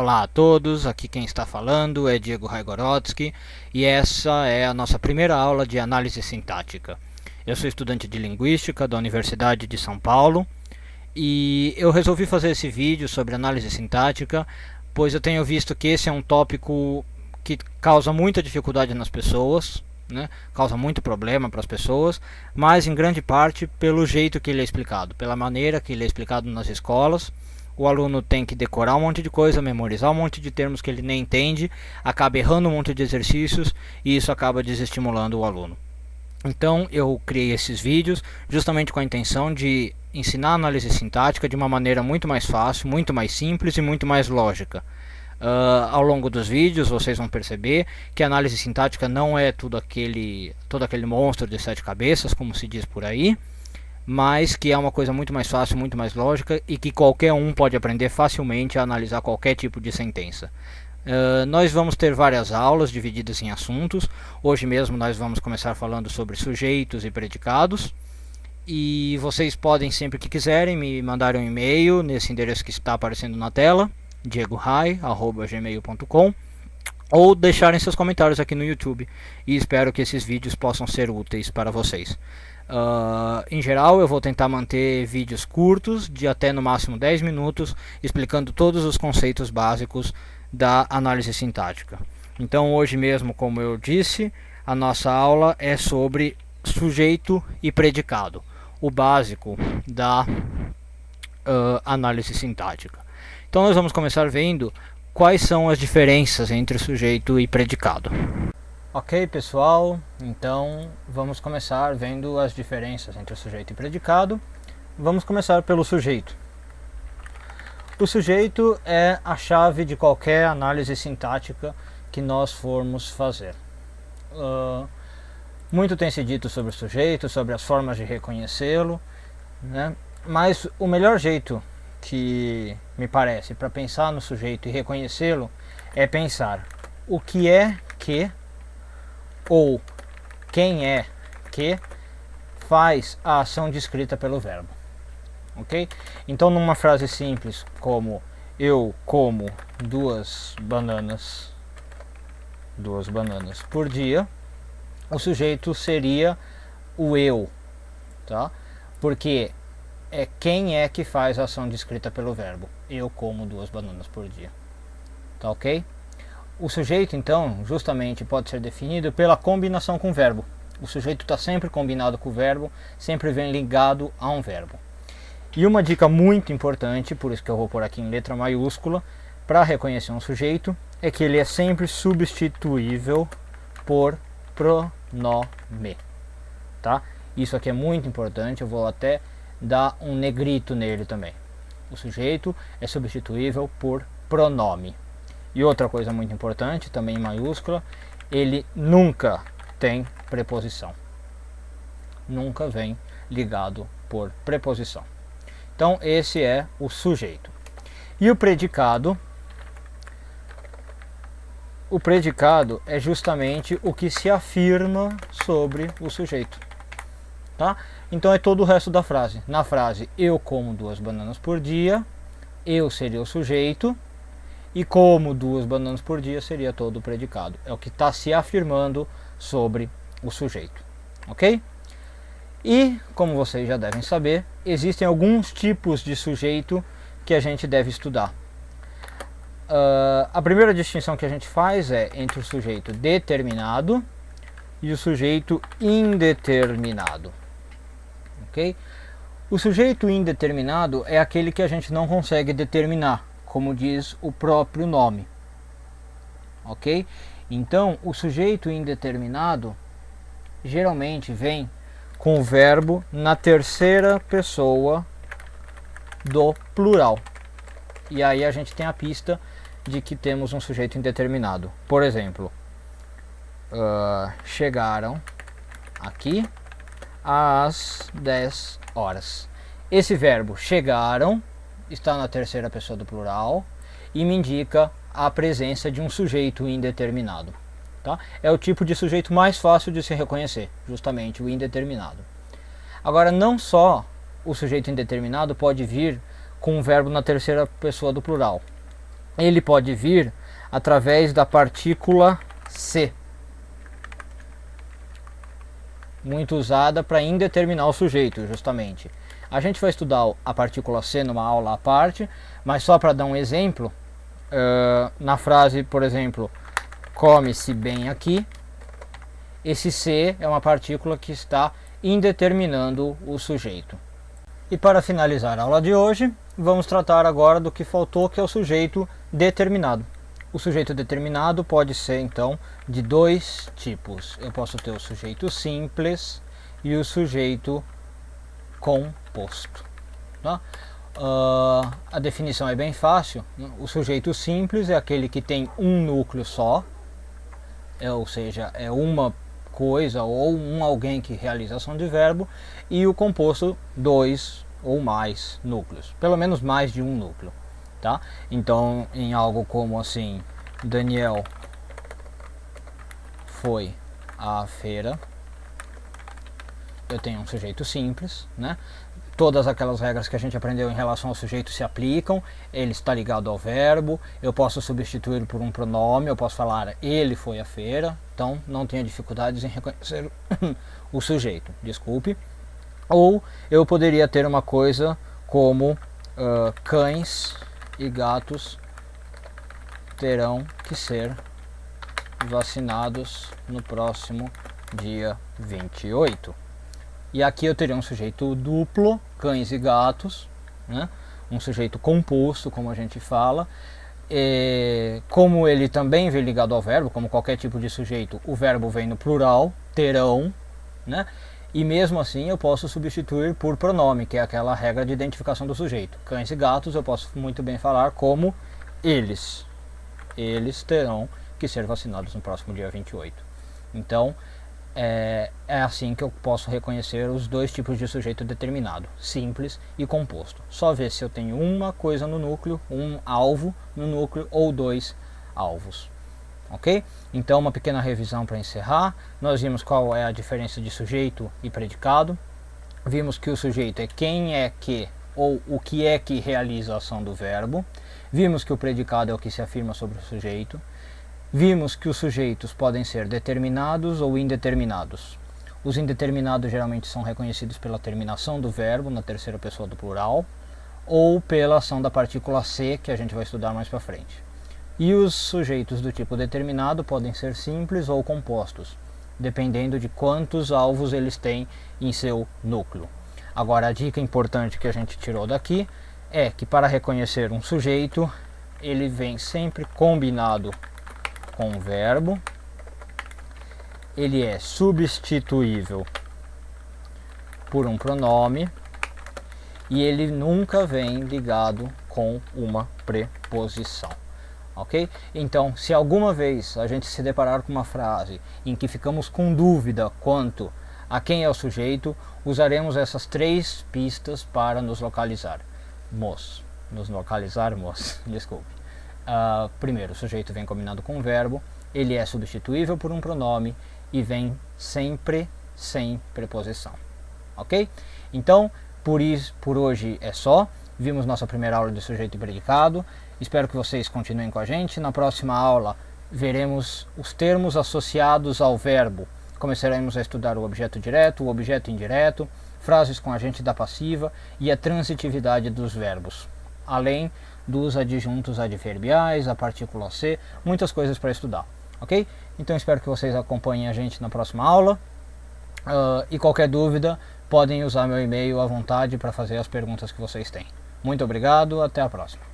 Olá a todos, aqui quem está falando é Diego Raigorodsky e essa é a nossa primeira aula de análise sintática. Eu sou estudante de Linguística da Universidade de São Paulo e eu resolvi fazer esse vídeo sobre análise sintática, pois eu tenho visto que esse é um tópico que causa muita dificuldade nas pessoas, né? Causa muito problema para as pessoas, mas em grande parte pelo jeito que ele é explicado, pela maneira que ele é explicado nas escolas. O aluno tem que decorar um monte de coisa, memorizar um monte de termos que ele nem entende, acaba errando um monte de exercícios e isso acaba desestimulando o aluno. Então eu criei esses vídeos justamente com a intenção de ensinar análise sintática de uma maneira muito mais fácil, muito mais simples e muito mais lógica. Ao longo dos vídeos vocês vão perceber que a análise sintática não é todo aquele monstro de 7 cabeças, como se diz por aí, mas que é uma coisa muito mais fácil, muito mais lógica e que qualquer um pode aprender facilmente a analisar qualquer tipo de sentença. Nós vamos ter várias aulas divididas em assuntos. Hoje mesmo nós vamos começar falando sobre sujeitos e predicados. E vocês podem, sempre que quiserem, me mandar um e-mail nesse endereço que está aparecendo na tela, diegorai@gmail.com, ou deixarem seus comentários aqui no YouTube. E espero que esses vídeos possam ser úteis para vocês. Em geral eu vou tentar manter vídeos curtos, de até no máximo 10 minutos, explicando todos os conceitos básicos da análise sintática. Então hoje mesmo, como eu disse, a nossa aula é sobre sujeito e predicado, o básico da análise sintática. Então nós vamos começar vendo quais são as diferenças entre sujeito e predicado. Ok, pessoal, então vamos começar vendo as diferenças entre sujeito e predicado. Vamos começar pelo sujeito. O sujeito é a chave de qualquer análise sintática que nós formos fazer. Muito tem se dito sobre o sujeito, sobre as formas de reconhecê-lo, né? Mas o melhor jeito que me parece para pensar no sujeito e reconhecê-lo é pensar o que é que ou quem é que faz a ação descrita pelo verbo, ok? Então numa frase simples como eu como duas bananas por dia, o sujeito seria o eu, tá? Porque é quem é que faz a ação descrita pelo verbo, eu como 2 bananas por dia, tá ok? O sujeito, então, justamente pode ser definido pela combinação com o verbo. O sujeito está sempre combinado com o verbo, sempre vem ligado a um verbo. E uma dica muito importante, por isso que eu vou pôr aqui em letra maiúscula, para reconhecer um sujeito, é que ele é sempre substituível por pronome. Tá? Isso aqui é muito importante, eu vou até dar um negrito nele também. O sujeito é substituível por pronome. E outra coisa muito importante, também em maiúscula, ele nunca tem preposição. Nunca vem ligado por preposição. Então esse é o sujeito. E o predicado? O predicado é justamente o que se afirma sobre o sujeito. Tá? Então é todo o resto da frase. Na frase eu como 2 bananas por dia, eu seria o sujeito. E como 2 bananas por dia seria todo o predicado. É o que está se afirmando sobre o sujeito. Ok? E, como vocês já devem saber, existem alguns tipos de sujeito que a gente deve estudar. A primeira distinção que a gente faz é entre o sujeito determinado e o sujeito indeterminado. Ok? O sujeito indeterminado é aquele que a gente não consegue determinar, como diz o próprio nome, ok? Então, o sujeito indeterminado geralmente vem com o verbo na terceira pessoa do plural. E aí a gente tem a pista de que temos um sujeito indeterminado. Por exemplo, chegaram aqui às 10 horas. Esse verbo chegaram está na terceira pessoa do plural e me indica a presença de um sujeito indeterminado. Tá? É o tipo de sujeito mais fácil de se reconhecer, justamente o indeterminado. Agora, não só o sujeito indeterminado pode vir com um verbo na terceira pessoa do plural. ele pode vir através da partícula se, muito usada para indeterminar o sujeito, justamente. A gente vai estudar a partícula se numa aula à parte, mas só para dar um exemplo, na frase, por exemplo, come-se bem aqui, esse se é uma partícula que está indeterminando o sujeito. E para finalizar a aula de hoje, vamos tratar agora do que faltou, que é o sujeito determinado. O sujeito determinado pode ser, então, de dois tipos. Eu posso ter o sujeito simples e o sujeito composto. Tá? A definição é bem fácil. O sujeito simples é aquele que tem um núcleo só, ou seja, é uma coisa ou alguém que realiza a ação de verbo, e o composto, dois ou mais núcleos, pelo menos mais de um núcleo. Tá? Então, em algo como assim, Daniel foi à feira, eu tenho um sujeito simples, né? Todas aquelas regras que a gente aprendeu em relação ao sujeito se aplicam, ele está ligado ao verbo, eu posso substituir por um pronome, eu posso falar ele foi à feira, então não tenha dificuldades em reconhecer o sujeito, desculpe. Ou eu poderia ter uma coisa como cães e gatos terão que ser vacinados no próximo dia 28. E aqui eu teria um sujeito duplo, cães e gatos, né? Um sujeito composto, como a gente fala. Como ele também vem ligado ao verbo, como qualquer tipo de sujeito, o verbo vem no plural, terão, né? E mesmo assim eu posso substituir por pronome, que é aquela regra de identificação do sujeito. Cães e gatos eu posso muito bem falar como eles. Eles terão que ser vacinados no próximo dia 28. Então, é assim que eu posso reconhecer os dois tipos de sujeito determinado, simples e composto. Só ver se eu tenho uma coisa no núcleo, um alvo no núcleo ou dois alvos. Ok? Então, uma pequena revisão para encerrar. Nós vimos qual é a diferença de sujeito e predicado. Vimos que o sujeito é quem é que ou o que é que realiza a ação do verbo. Vimos que o predicado é o que se afirma sobre o sujeito. Vimos que os sujeitos podem ser determinados ou indeterminados. Os indeterminados geralmente são reconhecidos pela terminação do verbo na terceira pessoa do plural ou pela ação da partícula se, que a gente vai estudar mais para frente. E os sujeitos do tipo determinado podem ser simples ou compostos, dependendo de quantos alvos eles têm em seu núcleo. Agora, a dica importante que a gente tirou daqui é que para reconhecer um sujeito, ele vem sempre combinado com o verbo, ele é substituível por um pronome e ele nunca vem ligado com uma preposição. Ok? Então, se alguma vez a gente se deparar com uma frase em que ficamos com dúvida quanto a quem é o sujeito, usaremos essas três pistas para nos localizarmos. Desculpe. Primeiro, o sujeito vem combinado com o verbo, ele é substituível por um pronome e vem sempre sem preposição. Ok? Então, por hoje é só. Vimos nossa primeira aula de sujeito e predicado. Espero que vocês continuem com a gente. Na próxima aula veremos os termos associados ao verbo. Começaremos a estudar o objeto direto, o objeto indireto, frases com agente da passiva e a transitividade dos verbos, além dos adjuntos adverbiais, a partícula se, muitas coisas para estudar, ok? Então espero que vocês acompanhem a gente na próxima aula e qualquer dúvida podem usar meu e-mail à vontade para fazer as perguntas que vocês têm. Muito obrigado, até a próxima.